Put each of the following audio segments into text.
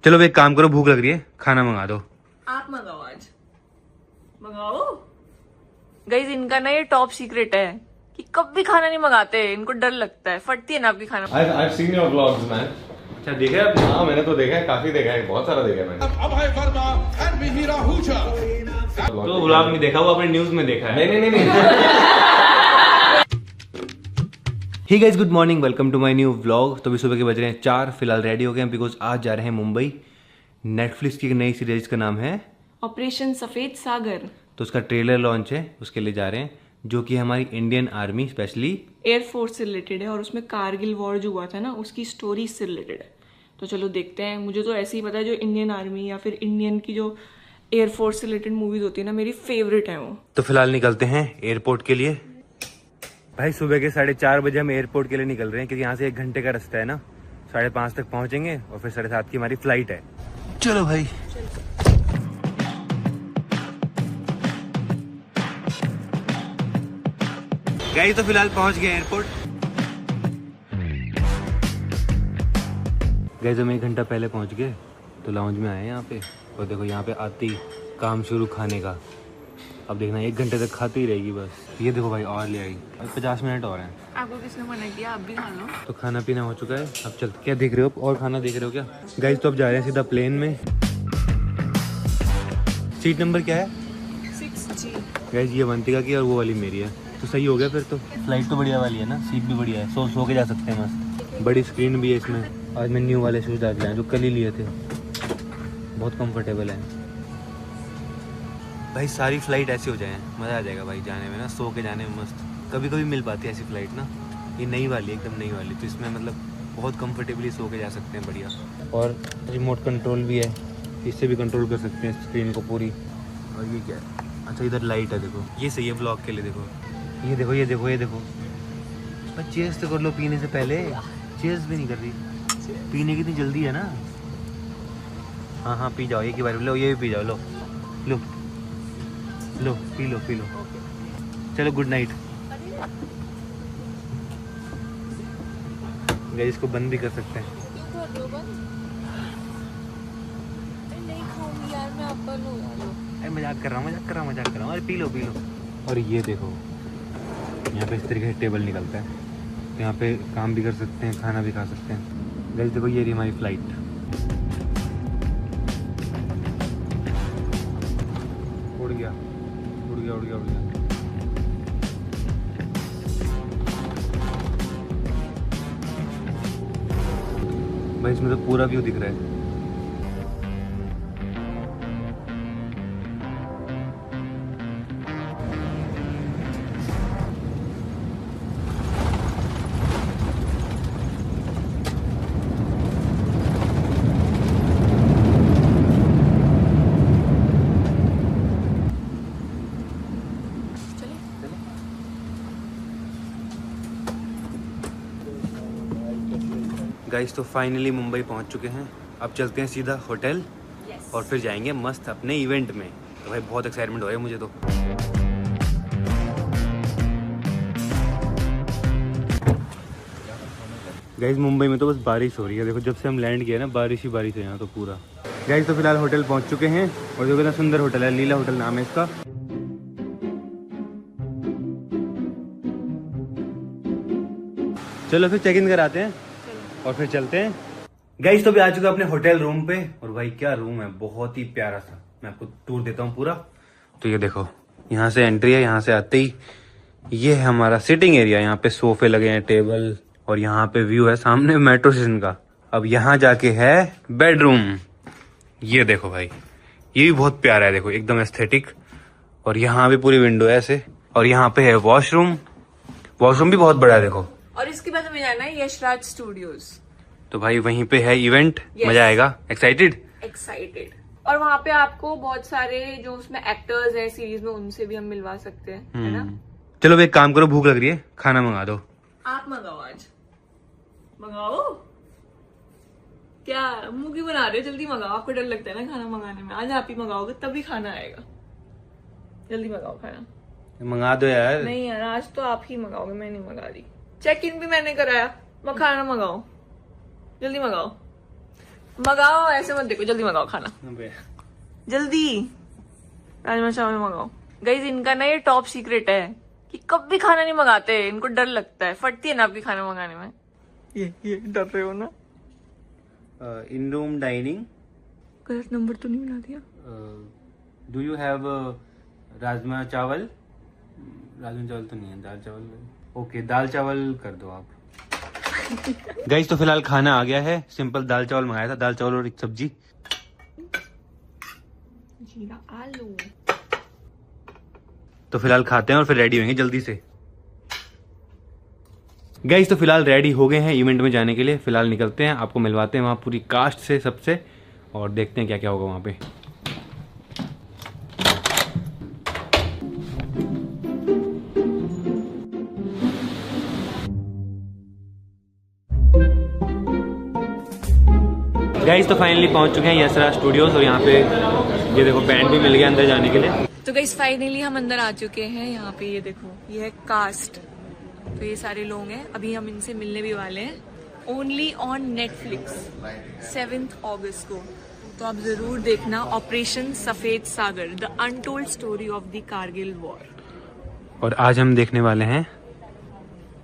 चलो एक काम करो, भूख लग रही है, खाना मंगा दो। आप मंगाओ, आज मंगाओ। गाइस इनका ना ये टॉप सीक्रेट है कि कभी खाना नहीं मंगाते, इनको डर लगता है, फटती है ना आपकी खाना। I've seen your vlogs, man. अच्छा देखा है आपने? हाँ मैंने तो देखा है, काफी देखा है, बहुत सारा देखा है मैंने। Abhay Verma and Mihira Huja. तो व्लॉग में देखा, वो आपने न्यूज में देखा है। नहीं। Hey guys, good morning, welcome to my new vlog. तो अभी सुबह के बज रहे हैं 4, फिलहाल रेडी हो गए हैं बिकॉज आज जा रहे हैं मुंबई। नेटफ्लिक्स की एक नई सीरीज का नाम है ऑपरेशन सफेद सागर। तो उसका ट्रेलर लॉन्च है, उसके लिए जा रहे हैं, जो कि हमारी इंडियन आर्मी स्पेशली एयरफोर्स से रिलेटेड है और उसमें कारगिल वॉर जो हुआ था ना उसकी स्टोरी से रिलेटेड है। तो चलो देखते हैं। मुझे तो ऐसे ही पता है, जो इंडियन आर्मी या फिर इंडियन की जो एयरफोर्स से रिलेटेड मूवीज होती है ना, मेरी फेवरेट है वो। तो फिलहाल निकलते हैं एयरपोर्ट के लिए। भाई सुबह के 4:30 बजे हम एयरपोर्ट के लिए निकल रहे हैं, क्योंकि यहाँ से 1 घंटे का रास्ता है ना। 5:30 तक पहुंचेंगे और फिर 7:30 की हमारी फ्लाइट है। चलो भाई। गाइस तो फिलहाल पहुंच गए एयरपोर्ट। गाइस हम 1 घंटा पहले पहुंच गए, तो लाउंज में आए यहाँ पे। और देखो यहाँ पे आते ही काम शुरू खाने का। अब देखना 1 घंटे तक खाती ही रहेगी बस। ये देखो भाई और ले आई, अब 50 मिनट और हैं। आपको किसने मना किया? आप भी खा लो। तो खाना पीना हो चुका है, अब चल। क्या देख रहे हो? और खाना देख रहे हो क्या? गाइस तो अब जा रहे हैं सीधा प्लेन में। सीट नंबर क्या है? 6G। गाइस ये अवंतिका की और वो वाली मेरी है, तो सही हो गया फिर तो। फ्लाइट तो बढ़िया वाली है ना, सीट भी बढ़िया है, सो के जा सकते हैं मस्त। बड़ी स्क्रीन भी है इसमें। आज मैं न्यू वाले शूज़ डाल के आया जो कल ही लिए थे, बहुत कंफर्टेबल है भाई। सारी फ्लाइट ऐसी हो जाए, मज़ा आ जाएगा भाई जाने में ना, सो के जाने में मस्त। कभी कभी मिल पाती है ऐसी फ्लाइट ना। ये नई वाली, एकदम नई वाली, तो इसमें मतलब बहुत कंफर्टेबली सो के जा सकते हैं, बढ़िया। और रिमोट कंट्रोल भी है, इससे भी कंट्रोल कर सकते हैं स्क्रीन को पूरी। और ये क्या है? अच्छा इधर लाइट है, देखो ये सही है ब्लॉग के लिए। देखो ये देखो ये देखो ये देखो। चेयर्स तो कर लो पीने से पहले, चेयर्स भी नहीं कर रही। पीने की इतनी जल्दी है ना। हाँ हाँ पी जाओ, एक ही बार लो, ये भी पी जाओ। लो लो लो, पी लो पी लो। चलो गुड नाइट। गाइस इसको बंद भी कर सकते हैं। अरे मजाक कर रहा हूँ। अरे पी लो। और ये देखो यहाँ पे इस तरीके से टेबल निकलता है, तो यहाँ पे काम भी कर सकते हैं, खाना भी खा सकते हैं। गाइस देखो ये रही हमारी फ्लाइट। उड़ गया। भाई इसमें तो पूरा व्यू दिख रहा है। गाइस तो फाइनली मुंबई पहुंच चुके हैं। अब चलते हैं सीधा होटल और फिर जाएंगे मस्त अपने इवेंट में। तो भाई बहुत एक्साइटमेंट हो रहा है मुझे तो। गाइस मुंबई में तो बस बारिश हो रही है, देखो जब से हम लैंड किया ना बारिश ही बारिश है यहाँ तो पूरा। गाइस तो फिलहाल होटल पहुंच चुके हैं और जो कितना सुंदर होटल है, लीला होटल नाम है इसका। चलो फिर चेक इन कराते हैं और फिर चलते हैं। गाइस तो भी आ चुका अपने होटल रूम पे, और भाई क्या रूम है, बहुत ही प्यारा सा। मैं आपको टूर देता हूँ पूरा। तो ये देखो यहाँ से एंट्री है, यहाँ से आते ही ये है हमारा सिटिंग एरिया। यहाँ पे सोफे लगे हैं, टेबल, और यहाँ पे व्यू है सामने मेट्रो स्टेशन का। अब यहाँ जाके है बेडरूम। ये देखो भाई, ये भी बहुत प्यारा है, देखो एकदम एस्थेटिक। और यहाँ भी पूरी विंडो है ऐसे। और यहाँ पे है वॉशरूम भी बहुत बड़ा है देखो। और इसके बाद हमें जाना है यशराज स्टूडियोज। तो भाई वहीं पे है इवेंट। मजा आएगा। एक्साइटेड। और वहाँ पे आपको बहुत सारे जो उसमें एक्टर्स हैं सीरीज में, उनसे भी हम मिलवा सकते हैं, है ना। चलो अब एक काम करो, भूख लग रही है, खाना मंगा दो। आप मंगाओ, आज मंगाओ। क्या मुंह की बना रहे हो? जल्दी मंगाओ। आपको डर लगता है ना खाना मंगाने में, आज आप ही मंगाओगे तभी खाना आएगा। जल्दी मंगाओ खाना। मंगा दो यार। नहीं यार, आज तो आप ही मंगाओगे, मैं नहीं मंगा रही। चेक इन भी मैंने कराया, खाना मंगाओ, जल्दी मंगाओ। मंगाओ, ऐसे मत देखो, जल्दी मंगाओ खाना, जल्दी राजमा चावल मंगाओ। गाइस इनका ना ये टॉप सीक्रेट है कि कभी भी खाना नहीं मंगाते, इनको डर लगता है, फटती है ना आपकी खाना मंगाने में। ये डर रहे हो ना? इन रूम डाइनिंग, गलत नंबर तो नहीं बना दिया? डू यू हैव राजमा चावल? राजमा चावल तो नहीं है, दाल चावल। ओके दाल चावल कर दो आप। गाइस तो फिलहाल खाना आ गया है, सिंपल दाल चावल मंगाया था, दाल चावल और एक सब्जी। जीरा आलू। तो फिलहाल खाते हैं और फिर रेडी होंगे जल्दी से। गाइस तो फिलहाल रेडी हो गए हैं इवेंट में जाने के लिए, फिलहाल निकलते हैं, आपको मिलवाते हैं वहाँ पूरी कास्ट से सबसे, और देखते हैं क्या क्या होगा वहाँ पे। गाइस तो फाइनली पहुँच चुके हैं यशराज स्टूडियोज, और यहाँ पे ये देखो बैंड भी मिल गया अंदर जाने के लिए। तो गाइस फाइनली हम अंदर आ चुके हैं। यहाँ पे ये देखो, ये है कास्ट, तो ये सारे लोग हैं, अभी हम इनसे मिलने भी वाले हैं। ओनली ऑन नेटफ्लिक्स 7 अगस्त को, तो आप जरूर देखना ऑपरेशन सफेद सागर, the untold story of the Kargil war. और आज हम देखने वाले हैं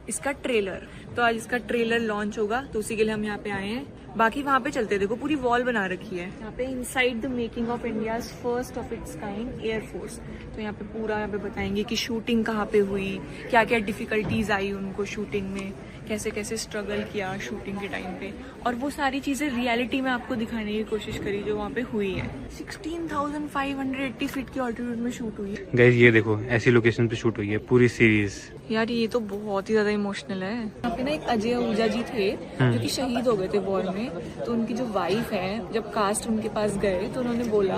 इसका ट्रेलर, तो आज इसका ट्रेलर लॉन्च होगा, तो उसी के लिए हम यहाँ पे आए हैं। बाकी वहाँ पे चलते, देखो पूरी वॉल बना रखी है यहाँ पे, inside the making of India's first of its kind air force. तो यहाँ पे पूरा यहाँ पे बताएंगे कि शूटिंग कहाँ पे हुई, क्या क्या डिफिकल्टीज आई उनको शूटिंग में, कैसे कैसे स्ट्रगल किया शूटिंग के टाइम पे, और वो सारी चीजें रियलिटी में आपको दिखाने की कोशिश करी जो वहाँ पे हुई है। 16,580 फीट की ऑल्टीट्यूड में शूट हुई है। गाइस ये देखो ऐसी लोकेशन पे शूट हुई है पूरी सीरीज। यार ये तो बहुत ही ज्यादा इमोशनल है। यहाँ पे ना एक अजय आहूजा जी थे जो कि शहीद हो गए थे वॉर में, तो उनकी जो वाइफ है, जब कास्ट उनके पास गए तो उन्होंने बोला,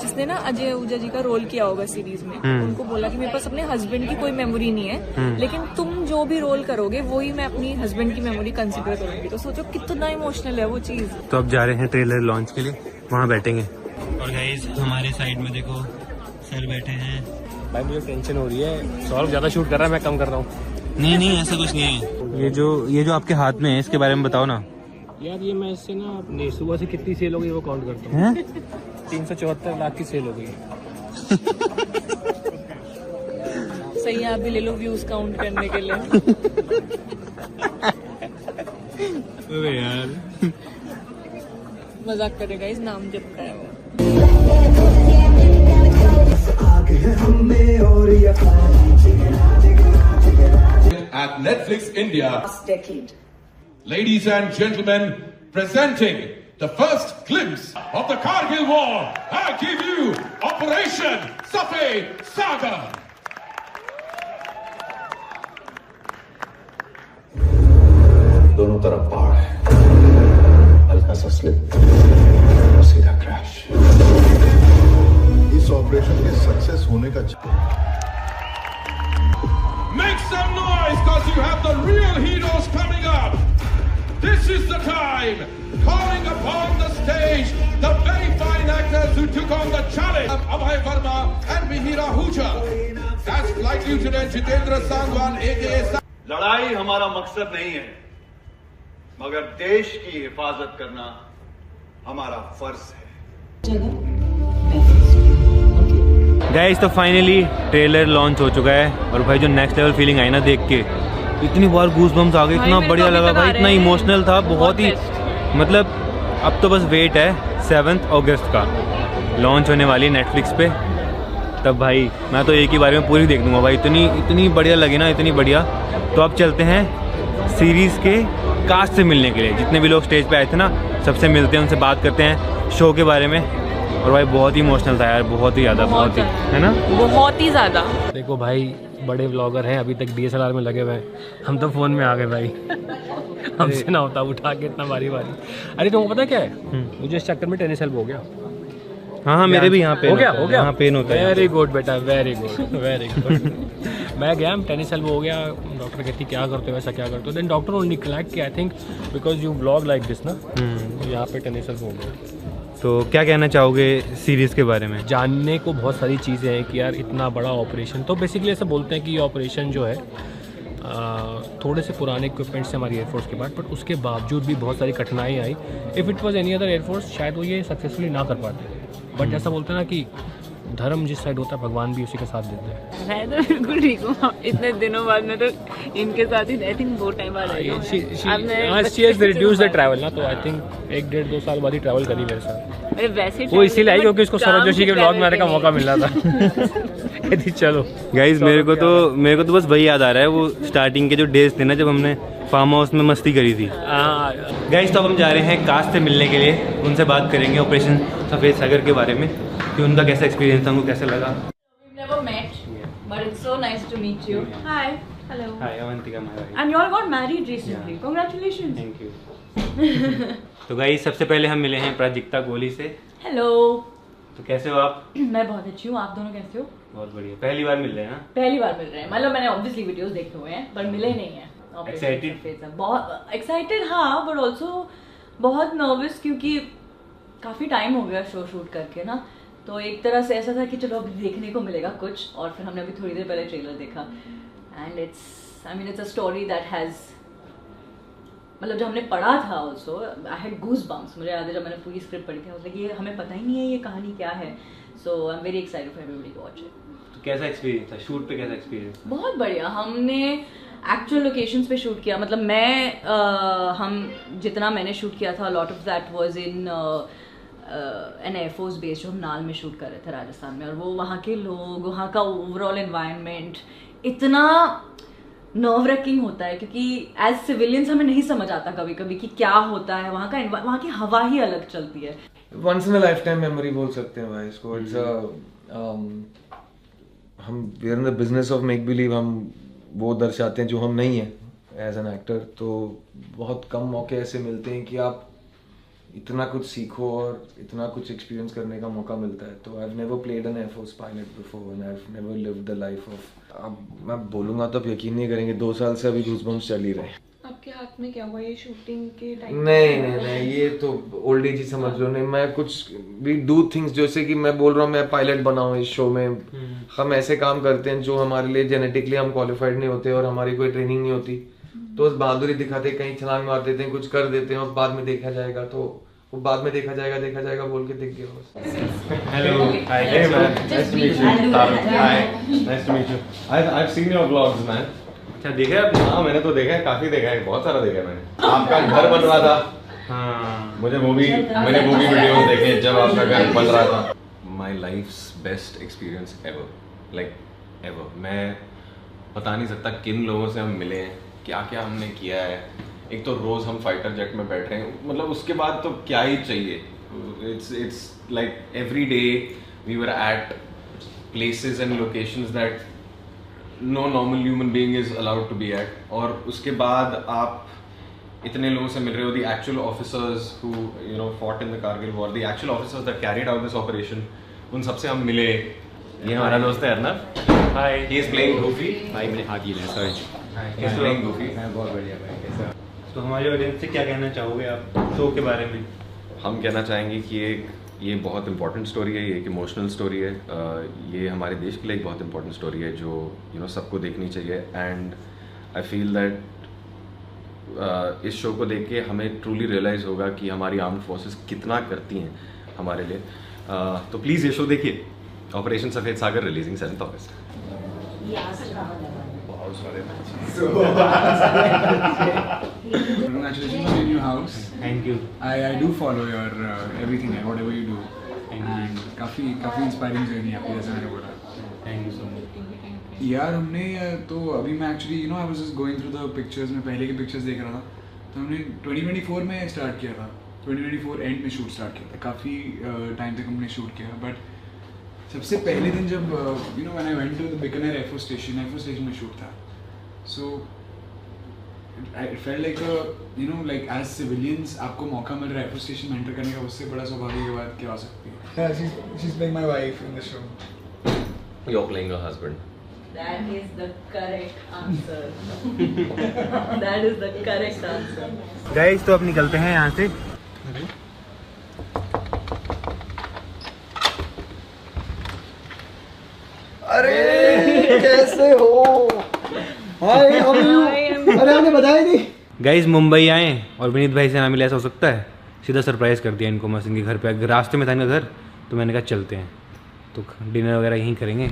जिसने ना अजय आहूजा जी का रोल किया होगा सीरीज में, उनको बोला कि मेरे पास अपने हस्बैंड की कोई मेमोरी नहीं है, लेकिन तुम जो भी रोल करोगे वही मैं अपनी हस्बैंड की मेमोरी कंसिडर करूंगी। तो सोचो कितना इमोशनल है वो चीज। तो अब जा रहे हैं ट्रेलर लॉन्च के लिए, वहाँ बैठेंगे। और गाइस हमारे साइड में देखो सर बैठे हैं। भाई मुझे टेंशन हो रही है, सौरभ ज्यादा शूट कर रहा है, मैं कम कर रहा हूँ। नहीं ऐसा कुछ नहीं है। ये जो आपके हाथ में है इसके बारे में बताओ ना। यार ये मैं इससे ना अपनी सुबह से कितनी सेल हो गई वो काउंट करता हूँ। 374 लाख की सेल हो गई। सही है, आप भी ले लो व्यूज काउंट करने के लिए। अरे यार मजाक करेगा, इस नाम जब का है वो। At Netflix India, ladies and gentlemen, presenting the first glimpse of the Kargil War, I give you Operation Safed Saga. दोनों तरफ पहाड़ है, हल्का सा स्लिप और सीधा क्रैश। इस ऑपरेशन के सक्सेस होने का Make some noise because you have the real heroes coming up. This is the time, calling upon the stage the very fine actors who took on the challenge of Abhay Verma and Mihir Ahuja. As Flight Lieutenant Jitendra Sangwan aka लड़ाई हमारा मकसद नहीं है, मगर देश की हिफाजत करना हमारा फर्ज है। गाइस तो फाइनली ट्रेलर लॉन्च हो चुका है, और भाई जो नेक्स्ट लेवल फीलिंग आई ना देख के, इतनी बार गूज बम्स आ गए, इतना बढ़िया लगा भाई, इतना इमोशनल था, बहुत ही मतलब। अब तो बस वेट है 7 अगस्त का लॉन्च होने वाली नेटफ्लिक्स पे, तब भाई मैं तो एक ही बारे में पूरी देख दूंगा भाई, इतनी बढ़िया लगी ना, इतनी बढ़िया। तो अब चलते हैं सीरीज़ के कास्ट से मिलने के लिए, जितने भी लोग स्टेज पे आए थे ना सबसे मिलते हैं, उनसे बात करते हैं शो के बारे में। और भाई बहुत ही इमोशनल था यार, बहुत ही ज़्यादा, बहुत ही, है ना, बहुत ही ज़्यादा। देखो भाई बड़े व्लॉगर हैं, अभी तक DSLR में लगे हुए हैं, हम तो फ़ोन में आ गए भाई। हमसे ना होता उठा के इतना बारी। अरे तुमको पता क्या है, मुझे इस चक्कर में टेनिस एल्बो हो गया। हाँ मेरे भी यहाँ पे हो गया यहाँ पेन होता है। वेरी गुड बेटा, वेरी गुड। मैं गया, टेनिस एल्बो हो गया, डॉक्टर कहती क्या करते हो, वैसा क्या करते हो, देन डॉक्टर ओनली क्लैक कि I think because you blog like this ना, यहाँ पे टेनिस एल्बो हो गया। तो क्या कहना चाहोगे सीरीज़ के बारे में? जानने को बहुत सारी चीज़ें हैं कि यार इतना बड़ा ऑपरेशन, तो बेसिकली ऐसा बोलते हैं कि ये ऑपरेशन जो है थोड़े से पुराने इक्विपमेंट से हमारी एयरफोर्स के बाद, बट उसके बावजूद भी बहुत सारी कठिनाई आई। If it was any other air force शायद वो ये सक्सेसफुली ना कर पाते, बट जैसा बोलते हैं ना कि धर्म जिस साइड होता है भगवान भी उसी का साथ देते हैं। मैं तो बिल्कुल ठीक हूँ, इतने दिनों बाद मैं तो इनके साथ ही आई थिंक बहुत टाइम बाद आई हूँ। She has reduced the travel ना, तो आई थिंक 1-1.5-2 साल बाद ही ट्रैवल करी मेरे साथ। अरे वैसे वो इसीलिए आई क्योंकि उसको सौरभ जोशी के ब्लॉग में आने का मौका मिल रहा था। कहती चलो गाइज मेरे को तो बस वही याद आ रहा है, वो स्टार्टिंग के जो डेज थे ना जब हमने फार्म हाउस में मस्ती करी थी। गाइज तो अब हम जा रहे हैं कास्ट से मिलने के लिए, उनसे बात करेंगे ऑपरेशन सफ़ेद सागर के बारे में कि उनका कैसा एक्सपीरियंस था, उनको कैसा लगा। We've never met, but it's so nice to meet you. Hi. Hello. Hi, Avantika my wife. And you all got married recently. Yeah. Congratulations. Thank you. तो गाइज सबसे पहले हम मिले हैं प्राजक्ता कोहली से। Hello. तो कैसे हो आप? मैं बहुत अच्छी हूँ, आप दोनों कैसे हो? बहुत बढ़िया, पहली बार मिल रहे हैं ना? पहली बार मिल रहे हैं, मतलब मैंने ऑब्वियसली वीडियोस देखे हुए हैं पर मिले नहीं हैं। Excited? बहुत एक्साइटेड हाँ, बट ऑल्सो बहुत नर्वस क्योंकि काफ़ी टाइम हो गया शो शूट करके ना, तो एक तरह से ऐसा था कि चलो अभी देखने को मिलेगा कुछ, और फिर हमने अभी थोड़ी देर पहले ट्रेलर देखा and it's a story that has, मतलब जब हमने पढ़ा था also I had goose bumps. मुझे याद है जब मैंने पूरी स्क्रिप्ट पढ़ी थी, मतलब ये हमें पता ही नहीं है ये कहानी क्या है, so I am very excited for everybody to watch it. तो कैसा एक्सपीरियंस था शूट पे, कैसा एक्सपीरियंस? बहुत बढ़िया, हमने एक्चुअल लोकेशंस पे शूट किया, मतलब हम जितना मैंने शूट किया था lot of that was in an air force base जो हम नाल में शूट कर रहे थे राजस्थान में, और वो वहाँ के लोग, वहाँ का ओवरऑल एनवायरनमेंट इतना नर्व रैकिंग होता है क्योंकि एज सिविलियंस हमें नहीं समझ आता कभी कभी कि क्या होता है, वहाँ की हवा ही अलग चलती है। Once in a lifetime memory बोल सकते हैं भाई इसको। इट्स हम we are in the business of make believe, हम वो दर्शाते हैं जो हम नहीं हैं एज एन एक्टर, तो बहुत कम मौके ऐसे मिलते हैं कि आप इतना कुछ सीखो और इतना कुछ एक्सपीरियंस करने का मौका मिलता है। तो I have never played an air force pilot before and I have never lived the life of, अब मैं बोलूँगा तो आप यकीन नहीं करेंगे 2 साल से अभी गूज़बम्प्स चल ही रहे हैं। आपके हाथ में क्या हुआ ये शूटिंग के टाइम? नहीं ये तो ओल्ड एज ही समझ लो। नहीं, मैं कुछ वी डू थिंग्स, जैसे कि मैं बोल रहा हूँ मैं पायलट बना हूँ इस शो में, हम ऐसे काम करते हैं जो हमारे लिए जेनेटिकली हम क्वालिफाइड नहीं होते और हमारी कोई ट्रेनिंग नहीं होती, तो उस बहादुरी दिखाते, कहीं छलांग मार देते हैं, कुछ कर देते हैं और बाद में देखा जाएगा, तो वो बाद में देखा जाएगा बोल के दिख गया बस। Hello. Hi. Hey man. Nice to meet you. Hi. Nice to meet you. I've seen your vlogs, man. अच्छा देखा है आपने? हाँ मैंने तो देखा है, काफी देखा है, बहुत सारा देखा है मैंने। आपका घर बन रहा था। हाँ। मैंने मूवी वीडियोस देखे जब आपका घर बन रहा था। My life's best experience ever, like ever. मैं बता नहीं सकता किन लोगों से हम मिले हैं, क्या क्या हमने किया है। एक तो रोज हम फाइटर जेट में बैठ रहे हैं, मतलब उसके बाद तो क्या ही चाहिए। It's like every day we were at places and locations that no normal human being is allowed to be at. और उसके बाद आप इतने लोगों से मिल रहे हो, the actual officers who fought in the Kargil war, the actual officers that carried out this operation, उन सबसे हम मिले। ये हमारा दोस्त है Arnab. Hi. He is playing Goofy. भाई मैंने हाथ ही लिया, sorry. He is playing Goofy. मैं बहुत बढ़िया भाई, कैसा? तो हमारे ऑडियंस से क्या कहना चाहोगे आप शो के बारे में? हम कहना चाहेंगे कि ये बहुत इंपॉर्टेंट स्टोरी है, ये एक इमोशनल स्टोरी है, ये हमारे देश के लिए एक बहुत इंपॉर्टेंट स्टोरी है जो सबको देखनी चाहिए। एंड आई फील दैट इस शो को देख के हमें ट्रूली रियलाइज़ होगा कि हमारी आर्म्ड फोर्सेस कितना करती हैं हमारे लिए। तो प्लीज़ ये शो देखिए, ऑपरेशन सफ़ेद सागर, रिलीजिंग 7 अगस्त। Congratulations on your new house. Thank you. I do follow your everything, whatever you do. And काफ़ी इंस्पायरिंग जर्नी आपकी, जैसे मैंने बोला। Thank you so much. यार हमने तो अभी मैं actually I was just going through the pictures में पहले के पिक्चर्स देख रहा था, तो हमने 2024 में स्टार्ट किया था, 2024 एंड में शूट स्टार्ट किया था, काफ़ी टाइम तक हमने शूट किया। बट सबसे पहले दिन जब when I went to the Bikaner air force station में शूट था, so it felt like as civilians आपको मौका मिल रहा है एयरफोर्स स्टेशन में एंटर करने का, उससे बड़ा सौभाग्य की बात क्या हो सकती है। She is playing my wife in the show. You're playing her husband. That is the correct answer. That is the correct answer. Guys तो अब निकलते हैं यहाँ से। अरे कैसे हो? अरे हमने बताया नहीं। गाइस मुंबई आए और विनीत भाई से ना मिले, ऐसा हो सकता है? सीधा सरप्राइज़ कर दिया इनको मस्त इनके घर पे। अगर रास्ते में था इनका घर तो मैंने कहा चलते हैं, तो डिनर वगैरह यहीं करेंगे।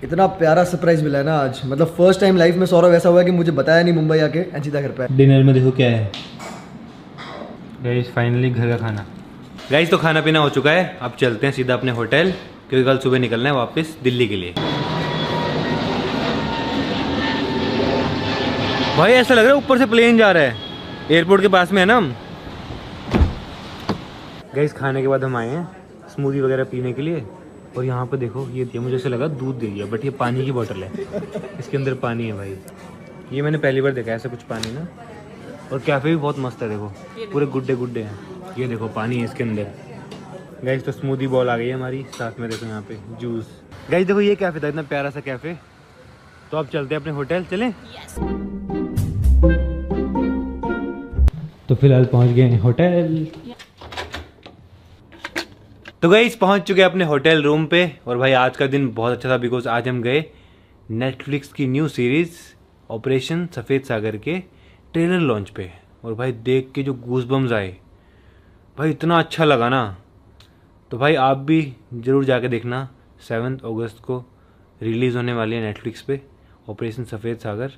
इतना प्यारा सरप्राइज मिला है ना आज, मतलब फर्स्ट टाइम लाइफ में सौरभ ऐसा हुआ कि मुझे बताया नहीं मुंबई आके एंड सीधा घर पे। डिनर में देखो क्या है गाइस, फाइनली घर का खाना। गाइस तो खाना पीना हो चुका है, अब चलते हैं सीधा अपने होटल, क्योंकि कल सुबह निकलना है वापस दिल्ली के लिए। भाई ऐसा लग रहा है ऊपर से प्लेन जा रहा है, एयरपोर्ट के पास में है ना हम। गाइस खाने के बाद हम आए हैं स्मूदी वगैरह पीने के लिए, और यहाँ पे देखो ये दिया, मुझे ऐसा लगा दूध दे दिया, बट ये पानी की बोतल है, इसके अंदर पानी है भाई। ये मैंने पहली बार देखा ऐसा कुछ पानी ना। और कैफ़े भी बहुत मस्त है, देखो पूरे गुड्डे गुड्डे हैं। ये देखो पानी है इसके अंदर। गाइस तो स्मूदी बॉल आ गई है हमारी, साथ में देखो यहाँ पे जूस। गाइस देखो ये कैफ़े था, इतना प्यारा सा कैफ़े। तो अब चलते हैं अपने होटल, चलें? तो फिलहाल पहुँच गए हैं होटल। तो गाइस पहुँच चुके हैं अपने होटल रूम पे। और भाई आज का दिन बहुत अच्छा था, बिकॉज आज हम गए नेटफ्लिक्स की न्यू सीरीज़ ऑपरेशन सफ़ेद सागर के ट्रेलर लॉन्च पे। और भाई देख के जो गूज़बम्स आए भाई, इतना अच्छा लगा ना। तो भाई आप भी ज़रूर जाके देखना, 7 अगस्त को रिलीज़ होने वाली है नेटफ्लिक्स पे ऑपरेशन सफ़ेद सागर।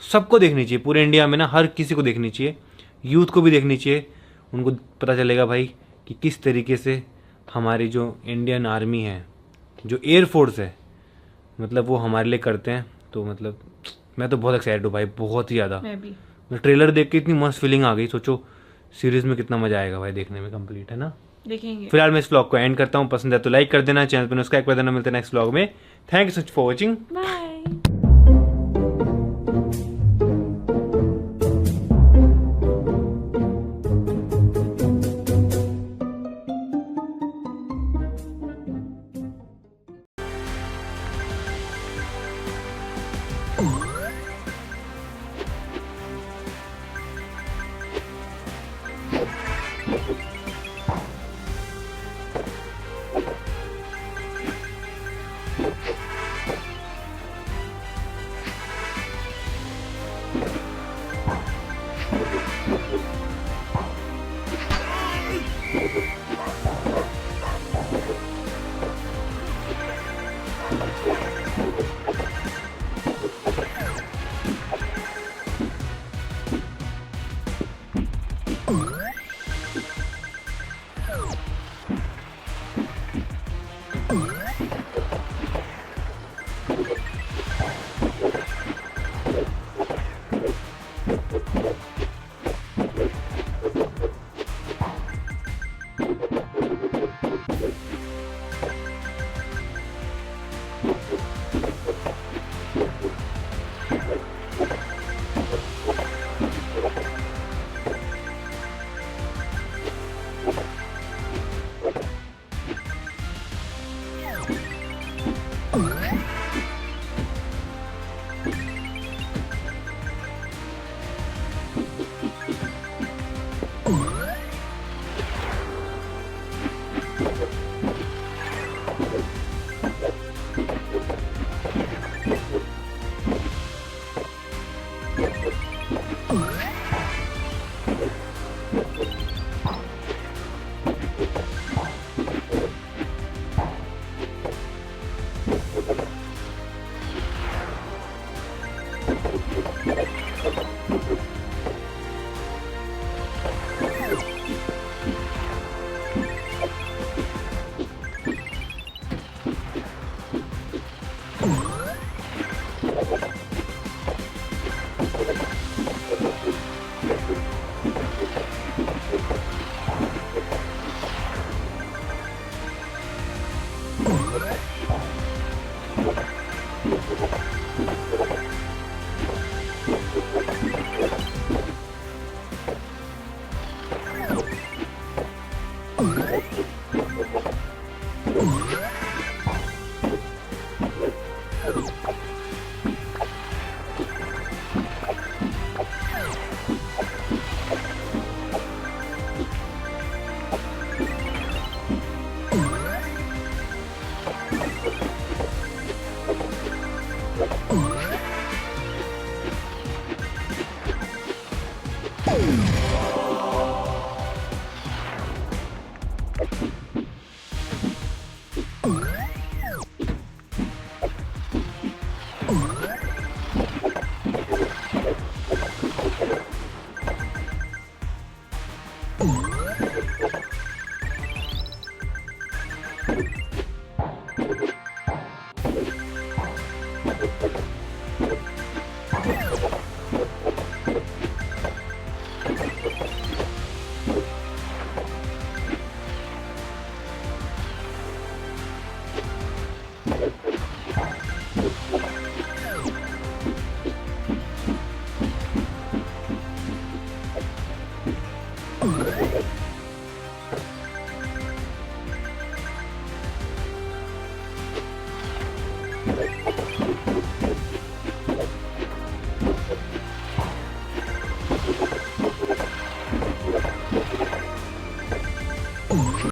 सबको देखनी चाहिए, पूरे इंडिया में ना हर किसी को देखनी चाहिए, यूथ को भी देखनी चाहिए। उनको पता चलेगा भाई कि किस तरीके से हमारी जो इंडियन आर्मी है, जो एयरफोर्स है, मतलब वो हमारे लिए करते हैं। तो मतलब मैं तो बहुत एक्साइटेड हूँ भाई, बहुत ही ज़्यादा। मैं भी। ट्रेलर देख के इतनी मस्त फीलिंग आ गई, सोचो सीरीज़ में कितना मज़ा आएगा भाई देखने में, कंप्लीट है ना। देखेंगे। फिलहाल मैं इस व्लॉग को एंड करता हूँ, पसंद है तो लाइक कर देना, चैनल पर सब्सक्राइब कर देना। मिलते हैं नेक्स्ट व्लॉग में। Thank you so much for watching, bye. है।